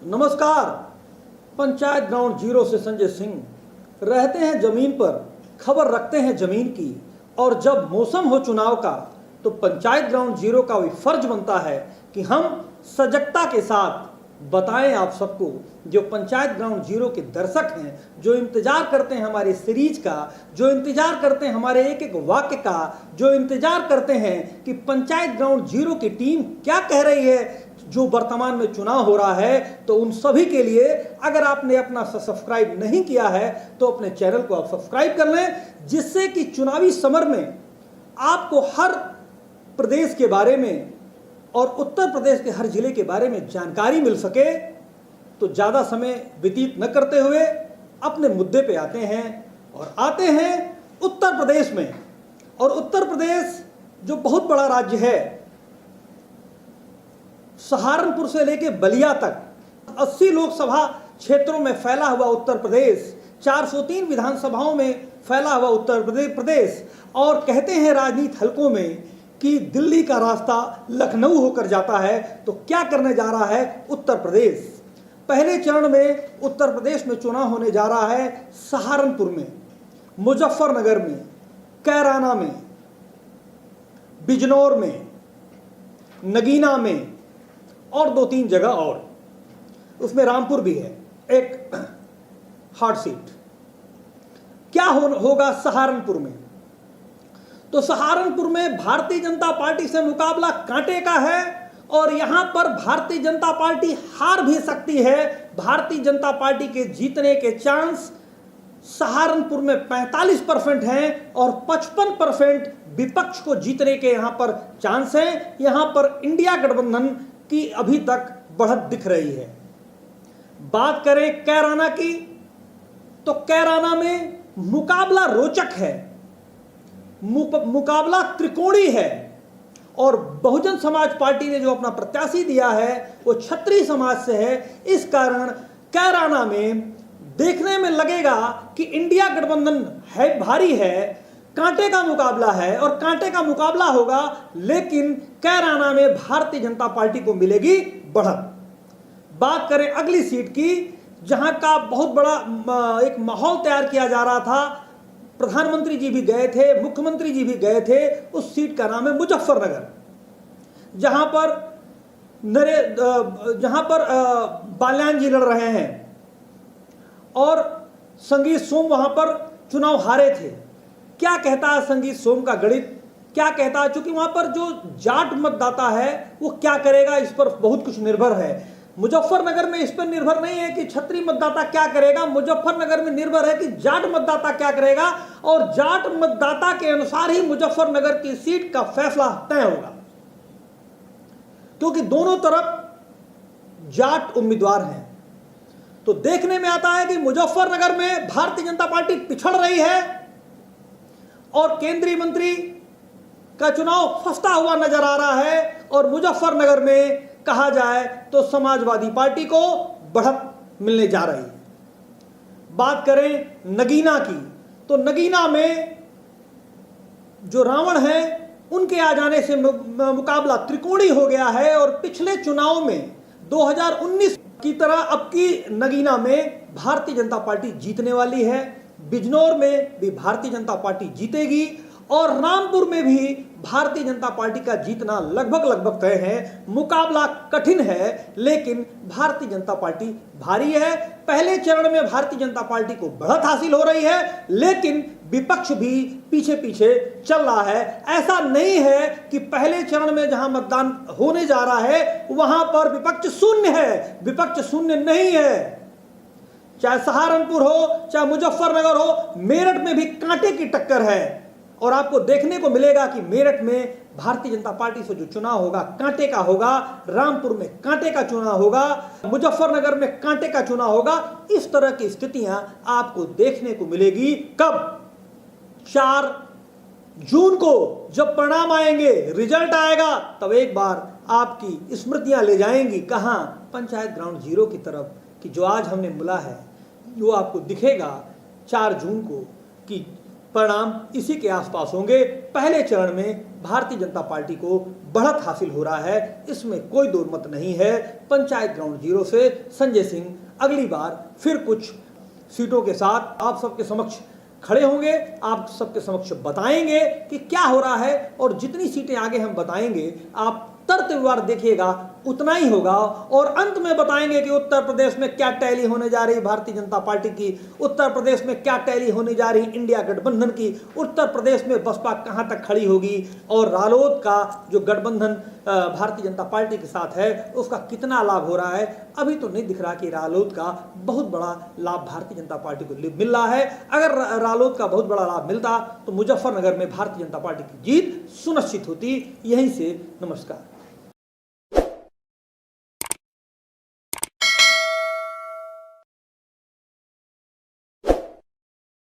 नमस्कार। Panchayat ground zero से संजय सिंह। रहते हैं जमीन पर, खबर रखते हैं जमीन की, और जब मौसम हो चुनाव का तो पंचायत ग्राउंड जीरो का भी फर्ज बनता है कि हम सजगता के साथ बताएं आप सबको, जो पंचायत ग्राउंड जीरो के दर्शक हैं, जो इंतजार करते हैं हमारे सीरीज का, जो इंतजार करते हैं हमारे एक एक वाक्य का, जो इंतजार करते हैं कि पंचायत ग्राउंड जीरो की टीम क्या कह रही है जो वर्तमान में चुनाव हो रहा है। तो उन सभी के लिए अगर आपने अपना सब्सक्राइब नहीं किया है तो अपने चैनल को आप सब्सक्राइब कर लें, जिससे कि चुनावी समर में आपको हर प्रदेश के बारे में और उत्तर प्रदेश के हर जिले के बारे में जानकारी मिल सके। तो ज़्यादा समय व्यतीत न करते हुए अपने मुद्दे पे आते हैं, और आते हैं उत्तर प्रदेश में। और उत्तर प्रदेश जो बहुत बड़ा राज्य है, सहारनपुर से लेकर बलिया तक 80 लोकसभा क्षेत्रों में फैला हुआ उत्तर प्रदेश, 403 विधानसभाओं में फैला हुआ उत्तर प्रदेश, और कहते हैं राजनीति हलकों में कि दिल्ली का रास्ता लखनऊ होकर जाता है। तो क्या करने जा रहा है उत्तर प्रदेश? पहले चरण में उत्तर प्रदेश में चुनाव होने जा रहा है सहारनपुर में, मुजफ्फरनगर में, कैराना में, बिजनौर में, नगीना में और 2-3 जगह और, उसमें रामपुर भी है एक हॉट सीट। क्या होगा सहारनपुर में? तो सहारनपुर में भारतीय जनता पार्टी से मुकाबला कांटे का है, और यहां पर भारतीय जनता पार्टी हार भी सकती है। भारतीय जनता पार्टी के जीतने के चांस सहारनपुर में 45% हैं, और 55% विपक्ष को जीतने के यहां पर चांस हैं। यहां पर इंडिया गठबंधन की अभी तक बढ़त दिख रही है। बात करें कैराना की, तो कैराना में मुकाबला रोचक है, मुकाबला त्रिकोणीय है, और बहुजन समाज पार्टी ने जो अपना प्रत्याशी दिया है वो क्षत्रिय समाज से है। इस कारण कैराना में देखने में लगेगा कि इंडिया गठबंधन है, भारी है, कांटे का मुकाबला है, और कांटे का मुकाबला होगा, लेकिन कैराना में भारतीय जनता पार्टी को मिलेगी बढ़त। बात करें अगली सीट की, जहां का बहुत बड़ा एक माहौल तैयार किया जा रहा था, प्रधानमंत्री जी भी गए थे, मुख्यमंत्री जी भी गए थे, उस सीट का नाम है मुजफ्फरनगर, जहां पर बाल्यान जी लड़ रहे हैं, और संगीत सोम वहां पर चुनाव हारे थे। क्या कहता है संगीत सोम का गणित, क्या कहता है? चूंकि वहां पर जो जाट मतदाता है वो क्या करेगा, इस पर बहुत कुछ निर्भर है। मुजफ्फरनगर में इस पर निर्भर नहीं है कि क्षत्रिय मतदाता क्या करेगा, मुजफ्फरनगर में निर्भर है कि जाट मतदाता क्या करेगा, और जाट मतदाता के अनुसार ही मुजफ्फरनगर की सीट का फैसला तय होगा, क्योंकि दोनों तरफ जाट उम्मीदवार हैं। तो देखने में आता है कि मुजफ्फरनगर में भारतीय जनता पार्टी पिछड़ रही है, और केंद्रीय मंत्री का चुनाव फंसता हुआ नजर आ रहा है, और मुजफ्फरनगर में कहा जाए तो समाजवादी पार्टी को बढ़त मिलने जा रही है। बात करें नगीना की, तो नगीना में जो रावण है उनके आ जाने से मुकाबला त्रिकोणीय हो गया है, और पिछले चुनाव में 2019 की तरह अब की नगीना में भारतीय जनता पार्टी जीतने वाली है। बिजनौर में भी भारतीय जनता पार्टी जीतेगी, और रामपुर में भी भारतीय जनता पार्टी का जीतना लगभग तय है। मुकाबला कठिन है, लेकिन भारतीय जनता पार्टी भारी है। पहले चरण में भारतीय जनता पार्टी को बढ़त हासिल हो रही है, लेकिन विपक्ष भी पीछे पीछे चल रहा है। ऐसा नहीं है कि पहले चरण में जहां मतदान होने जा रहा है वहां पर विपक्ष शून्य है। विपक्ष शून्य नहीं है। चाहे सहारनपुर हो, चाहे मुजफ्फरनगर हो, मेरठ में भी कांटे की टक्कर है, और आपको देखने को मिलेगा कि मेरठ में भारतीय जनता पार्टी से जो चुनाव होगा कांटे का होगा, रामपुर में कांटे का चुनाव होगा, मुजफ्फरनगर में कांटे का चुनाव होगा। इस तरह की स्थितियां आपको देखने को मिलेगी। कब? 4 जून को जब परिणाम आएंगे, रिजल्ट आएगा, तब एक बार आपकी स्मृतियां ले जाएंगी कहां? पंचायत ग्राउंड जीरो की तरफ, कि जो आज हमने मिला है वो आपको दिखेगा 4 जून को कि परिणाम इसी के आसपास होंगे। पहले चरण में भारतीय जनता पार्टी को बढ़त हासिल हो रहा है, इसमें कोई दो मत नहीं है। पंचायत ग्राउंड जीरो से संजय सिंह अगली बार फिर कुछ सीटों के साथ आप सबके समक्ष खड़े होंगे, आप सबके समक्ष बताएंगे कि क्या हो रहा है, और जितनी सीटें आगे हम बताएंगे आप तर्कवार देखिएगा उतना ही होगा, और अंत में बताएंगे कि उत्तर प्रदेश में क्या टैली होने जा रही भारतीय जनता पार्टी की, उत्तर प्रदेश में क्या टैली होने जा रही इंडिया गठबंधन की, उत्तर प्रदेश में बसपा कहां तक खड़ी होगी, और रालोद का जो गठबंधन भारतीय जनता पार्टी के साथ है उसका कितना लाभ हो रहा है। अभी तो नहीं दिख रहा कि रालोद का बहुत बड़ा लाभ भारतीय जनता पार्टी को मिल रहा है। अगर रालोद का बहुत बड़ा लाभ मिलता तो मुजफ्फरनगर में भारतीय जनता पार्टी की जीत सुनिश्चित होती। यहीं से नमस्कार।